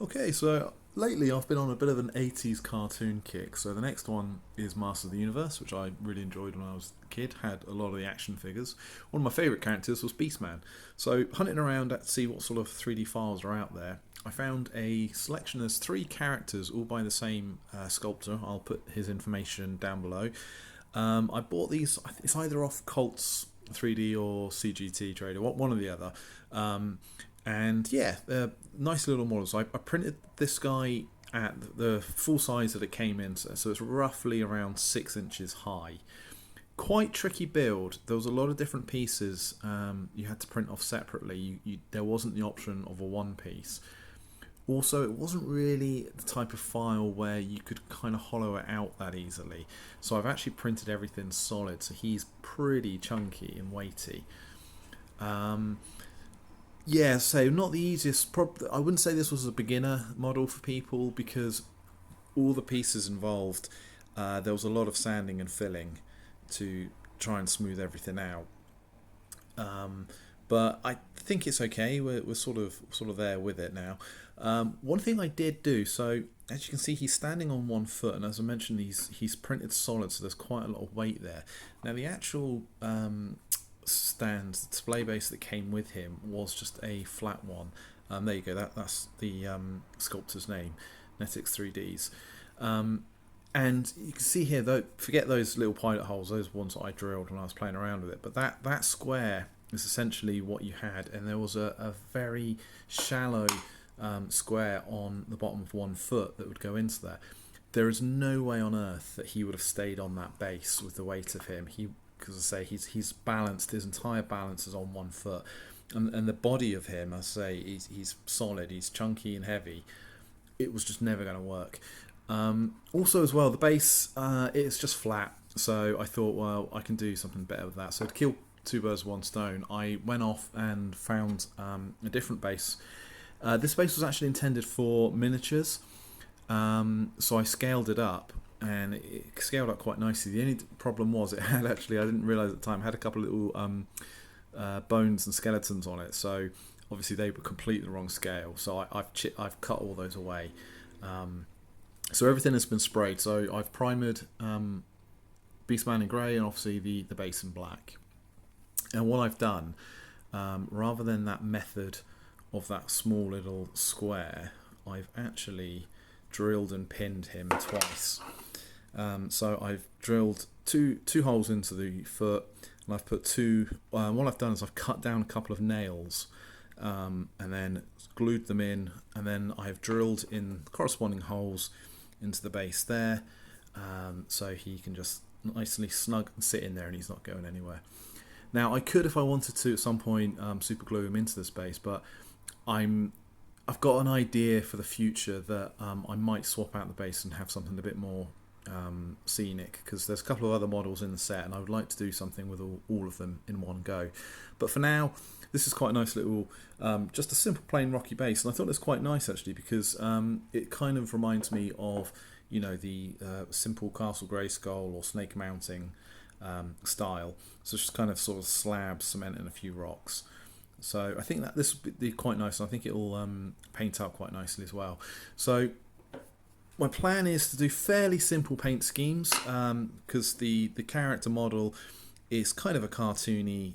Okay, so lately I've been on a bit of an 80s cartoon kick. So the next one is Master of the Universe, which I really enjoyed when I was a kid, had a lot of the action figures. One of my favourite characters was Beastman. So hunting around to see what sort of 3D files are out there, I found a selection. There's three characters, all by the same sculptor. I'll put his information down below. I bought these, it's either off Colts 3D or CGT Trader, one or the other. And yeah, they're nice little models. I printed this guy at the full size that it came in, so it's roughly around 6 inches high. Quite tricky build. There was a lot of different pieces you had to print off separately. There wasn't the option of a one piece. Also, it wasn't really the type of file where you could kind of hollow it out that easily. So I've actually printed everything solid, so he's pretty chunky and weighty. Yeah, so not the easiest. I wouldn't say this was a beginner model for people because all the pieces involved, there was a lot of sanding and filling to try and smooth everything out. But I think it's okay. We're sort of there with it now. One thing I did do, so as you can see, he's standing on one foot, and as I mentioned, he's printed solid, so there's quite a lot of weight there. Now the actual stand display base that came with him was just a flat one. There you go. That's the sculptor's name, Netix 3Ds. And you can see here, though, forget those little pilot holes, those ones that I drilled when I was playing around with it. But that square is essentially what you had, and there was a very shallow square on the bottom of 1 foot that would go into there. There is no way on earth that he would have stayed on that base with the weight of him. Because I say he's balanced, his entire balance is on 1 foot, and the body of him, I say, he's solid, he's chunky and heavy. It was just never going to work. Also, as well, the base it's just flat, so I thought, well, I can do something better with that. So to kill two birds with one stone, I went off and found a different base. This base was actually intended for miniatures, so I scaled it up, and it scaled up quite nicely. The only problem was it had actually, I didn't realise at the time, had a couple of little bones and skeletons on it, so obviously they were completely the wrong scale, so I've cut all those away. So everything has been sprayed, so I've primered Beastman in grey and obviously the base in black. And what I've done, rather than that method of that small little square, I've actually drilled and pinned him twice. So I've drilled two holes into the foot, and I've put what I've done is I've cut down a couple of nails and then glued them in, and then I've drilled in corresponding holes into the base there, so he can just nicely snug and sit in there and he's not going anywhere. Now I could, if I wanted to, at some point super glue him into this base, but I've got an idea for the future that I might swap out the base and have something a bit more scenic, because there's a couple of other models in the set and I would like to do something with all of them in one go. But for now, this is quite a nice little, just a simple plain rocky base, and I thought it was quite nice actually, because it kind of reminds me of, you know, the simple Castle Grayskull or Snake Mounting style. So it's just kind of sort of slab, cement and a few rocks. So I think that this will be quite nice, and I think it will paint up quite nicely as well. So my plan is to do fairly simple paint schemes, because the character model is kind of a cartoony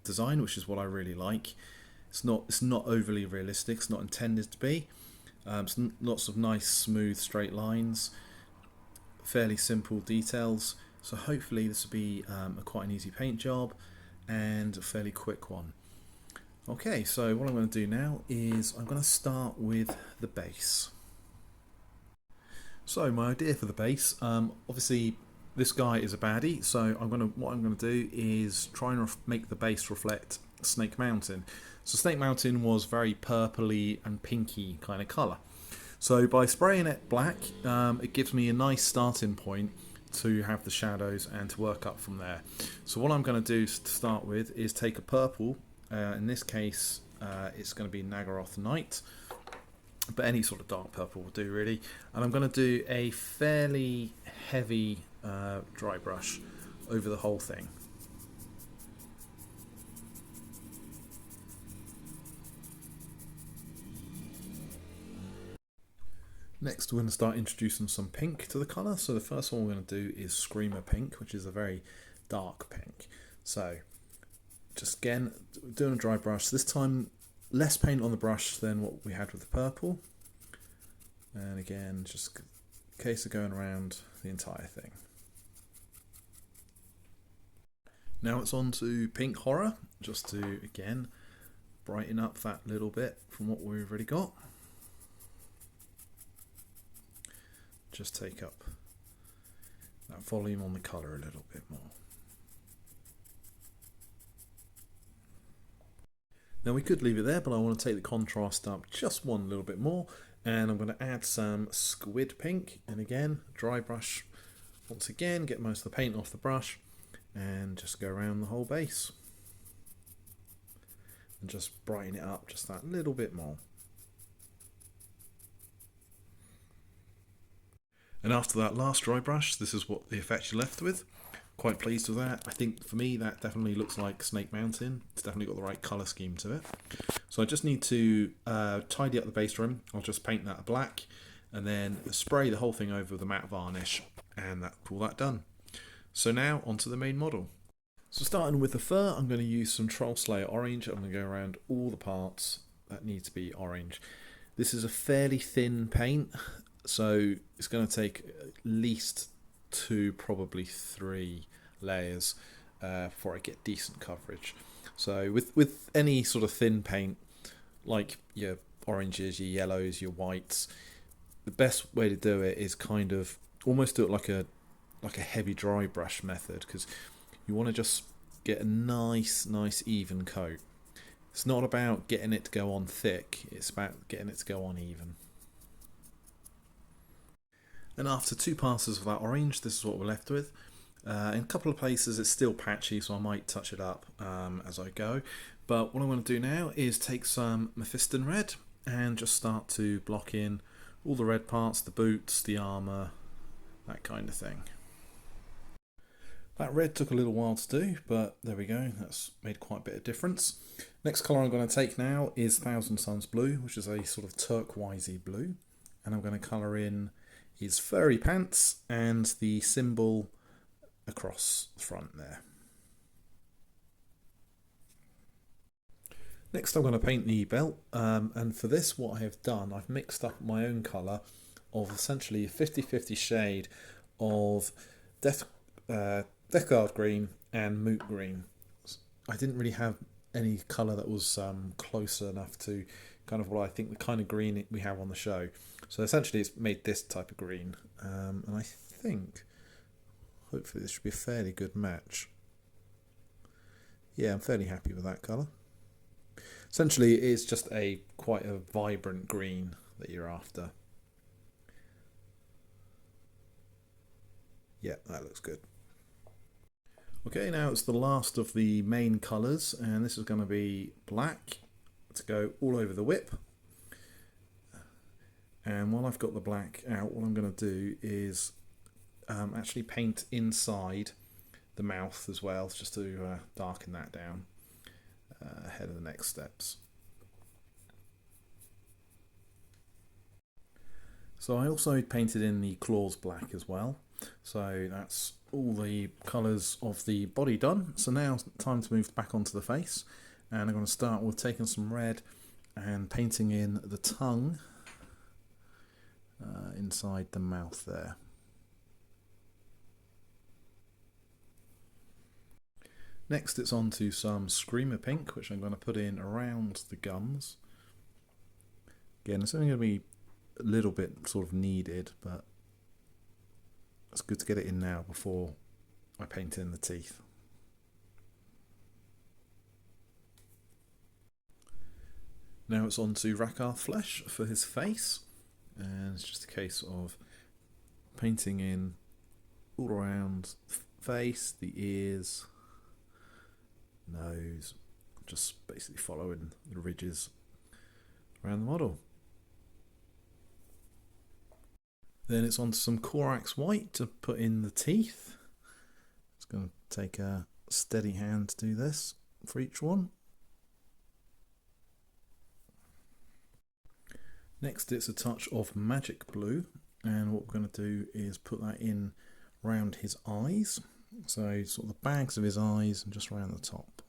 design, which is what I really like. It's not overly realistic. It's not intended to be. Lots of nice, smooth, straight lines, fairly simple details. So hopefully this will be quite an easy paint job and a fairly quick one. Okay, so what I'm going to do now is I'm going to start with the base. So my idea for the base, obviously this guy is a baddie, so what I'm going to do is try and make the base reflect Snake Mountain. So Snake Mountain was very purpley and pinky kind of colour. So by spraying it black, it gives me a nice starting point to have the shadows and to work up from there. So what I'm going to do to start with is take a purple, in this case it's going to be Nagaroth Night, but any sort of dark purple will do really, and I'm going to do a fairly heavy dry brush over the whole thing. Next we're going to start introducing some pink to the colour. So the first one we're going to do is Screamer Pink, which is a very dark pink. So just again, doing a dry brush. This time less paint on the brush than what we had with the purple. And again, just a case of going around the entire thing. Now it's on to Pink Horror, just to again brighten up that little bit from what we've already got. Just take up that volume on the colour a little bit more. Now we could leave it there, but I want to take the contrast up just one little bit more, and I'm going to add some Squid Pink, and again dry brush once again, get most of the paint off the brush and just go around the whole base and just brighten it up just that little bit more. And after that last dry brush, this is what the effect you're left with. Quite pleased with that. I think for me that definitely looks like Snake Mountain. It's definitely got the right colour scheme to it. So I just need to tidy up the base rim. I'll just paint that black and then spray the whole thing over with a matte varnish, and that's all that done. So now onto the main model. So starting with the fur, I'm going to use some Troll Slayer orange. I'm going to go around all the parts that need to be orange. This is a fairly thin paint, so it's going to take at least 2, probably 3 layers before I get decent coverage. So with any sort of thin paint, like your oranges, your yellows, your whites, the best way to do it is kind of almost do it like a heavy dry brush method, because you want to just get a nice even coat. It's not about getting it to go on thick, it's about getting it to go on even. And after 2 passes of that orange, this is what we're left with. In a couple of places it's still patchy, so I might touch it up as I go. But what I'm going to do now is take some Mephiston red and just start to block in all the red parts, the boots, the armour, that kind of thing. That red took a little while to do, but there we go, that's made quite a bit of difference. Next colour I'm going to take now is Thousand Suns Blue, which is a sort of turquoisey blue. And I'm going to colour in his furry pants and the symbol across the front there. Next I'm going to paint the belt, and for this what I have done, I've mixed up my own colour of essentially a 50-50 shade of Death Guard green and Moot green. I didn't really have any colour that was close enough to kind of what I think the kind of green we have on the show. So essentially it's made this type of green, and I think hopefully this should be a fairly good match. Yeah, I'm fairly happy with that colour. Essentially it's just quite a vibrant green that you're after. Yeah, that looks good. Okay, now it's the last of the main colours, and this is going to be black to go all over the whip. And while I've got the black out, what I'm going to do is actually paint inside the mouth as well, just to darken that down ahead of the next steps. So I also painted in the claws black as well. So that's all the colours of the body done. So now it's time to move back onto the face, and I'm going to start with taking some red and painting in the tongue inside the mouth there. Next it's on to some Screamer Pink, which I'm going to put in around the gums. Again, it's only going to be a little bit sort of needed, but it's good to get it in now before I paint in the teeth. Now it's on to Rakarth Flesh for his face, and it's just a case of painting in all around the face, the ears, nose, just basically following the ridges around the model. Then it's on to some Corax White to put in the teeth. It's going to take a steady hand to do this for each one. Next it's a touch of magic blue, and what we're going to do is put that in around his eyes, so sort of the bags of his eyes and just around the top.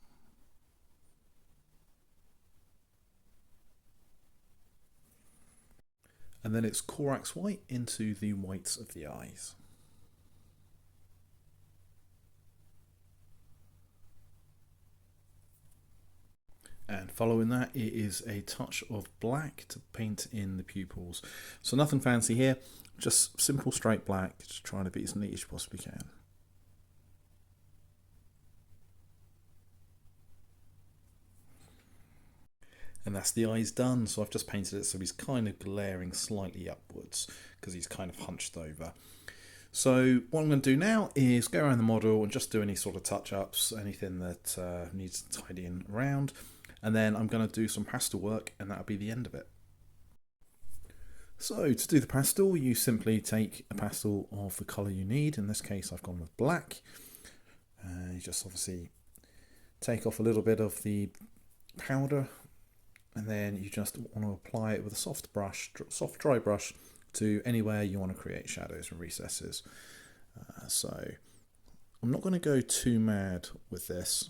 And then it's Corax white into the whites of the eyes. And following that, it is a touch of black to paint in the pupils. So nothing fancy here, just simple straight black, just trying to be as neat as you possibly can. And that's the eyes done. So I've just painted it so he's kind of glaring slightly upwards because he's kind of hunched over. So what I'm going to do now is go around the model and just do any sort of touch-ups, anything that needs tidying around. And then I'm going to do some pastel work, and that'll be the end of it. So to do the pastel, you simply take a pastel of the colour you need. In this case, I've gone with black. You just obviously take off a little bit of the powder, and then you just want to apply it with a soft brush, soft dry brush, to anywhere you want to create shadows and recesses. So I'm not going to go too mad with this.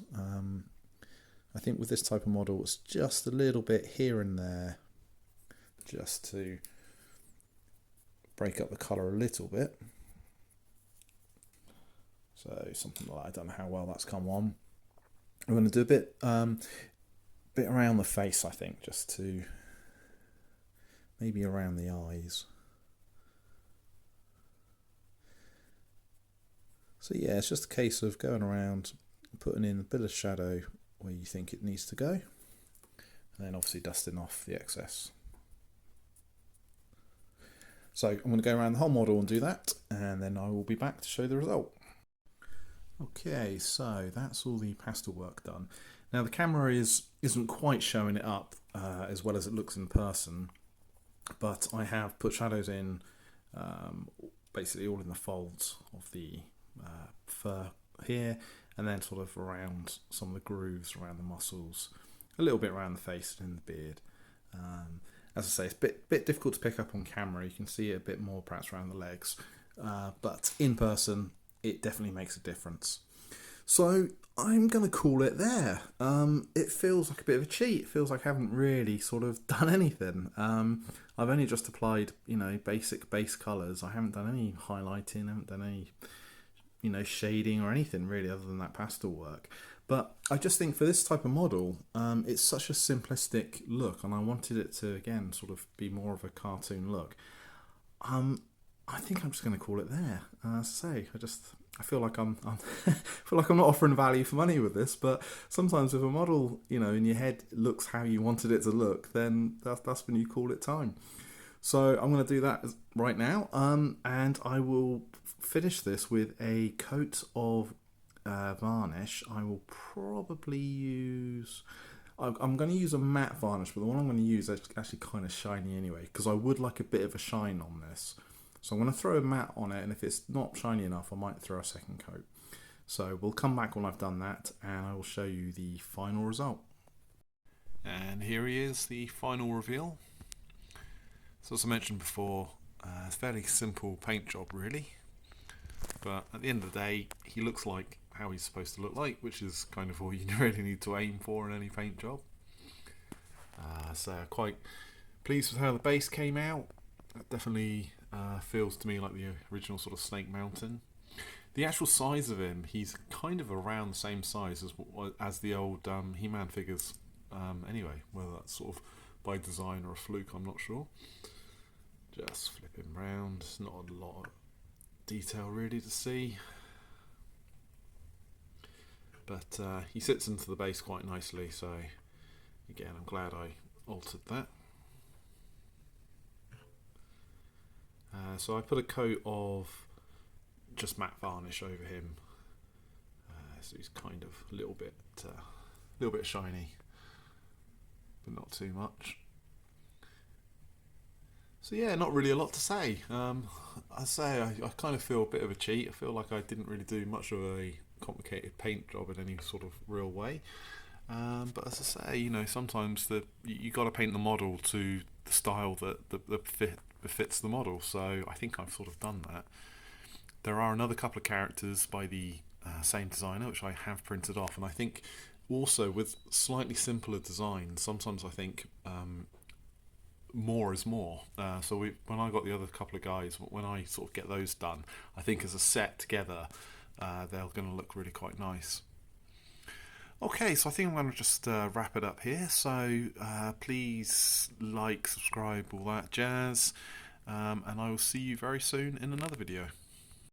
I think with this type of model, it's just a little bit here and there, just to break up the colour a little bit. So something like that. I don't know how well that's come on. I'm going to do a bit around the face, I think, just to maybe around the eyes. So yeah, it's just a case of going around, putting in a bit of shadow where you think it needs to go, and then obviously dusting off the excess. So I'm going to go around the whole model and do that, and then I will be back to show the result. Okay, so that's all the pastel work done. Now the camera isn't quite showing it up as well as it looks in person, but I have put shadows in basically all in the folds of the fur here, and then sort of around some of the grooves around the muscles, a little bit around the face and in the beard. As I say, it's a bit difficult to pick up on camera. You can see it a bit more perhaps around the legs, but in person it definitely makes a difference. So I'm going to call it there. It feels like a bit of a cheat. It feels like I haven't really sort of done anything. I've only just applied, basic base colours. I haven't done any highlighting, I haven't done any shading or anything really other than that pastel work. But I just think for this type of model, it's such a simplistic look, and I wanted it to again sort of be more of a cartoon look. I think I'm just going to call it there. As I say, I feel like I'm feel like I'm not offering value for money with this, but sometimes if a model in your head looks how you wanted it to look, then that's when you call it time. So I'm going to do that right now, and I will finish this with a coat of varnish. I will probably use... I'm going to use a matte varnish, but the one I'm going to use is actually kind of shiny anyway, because I would like a bit of a shine on this. So I'm going to throw a matte on it, and if it's not shiny enough, I might throw a second coat. So we'll come back when I've done that, and I will show you the final result. And here he is, the final reveal. So as I mentioned before, it's a fairly simple paint job really, but at the end of the day he looks like how he's supposed to look like, which is kind of all you really need to aim for in any paint job. So quite pleased with how the base came out. It definitely feels to me like the original sort of Snake Mountain. The actual size of him, he's kind of around the same size as the old He-Man figures anyway, whether that's sort of by design or a fluke, I'm not sure. Just flip him round, not a lot of detail really to see, but he sits into the base quite nicely, so again I'm glad I altered that. So I put a coat of just matte varnish over him, so he's kind of a little bit shiny, but not too much. So yeah, not really a lot to say. I kind of feel a bit of a cheat. I feel like I didn't really do much of a complicated paint job in any sort of real way. But as I say, you know, sometimes you got to paint the model to the style that befits the model. So I think I've sort of done that. There are another couple of characters by the same designer which I have printed off, and I think also with slightly simpler designs, sometimes I think more is more. When I got the other couple of guys, when I sort of get those done, I think as a set together, they're going to look really quite nice. Okay, so I think I'm going to just wrap it up here. So please like, subscribe, all that jazz, and I will see you very soon in another video.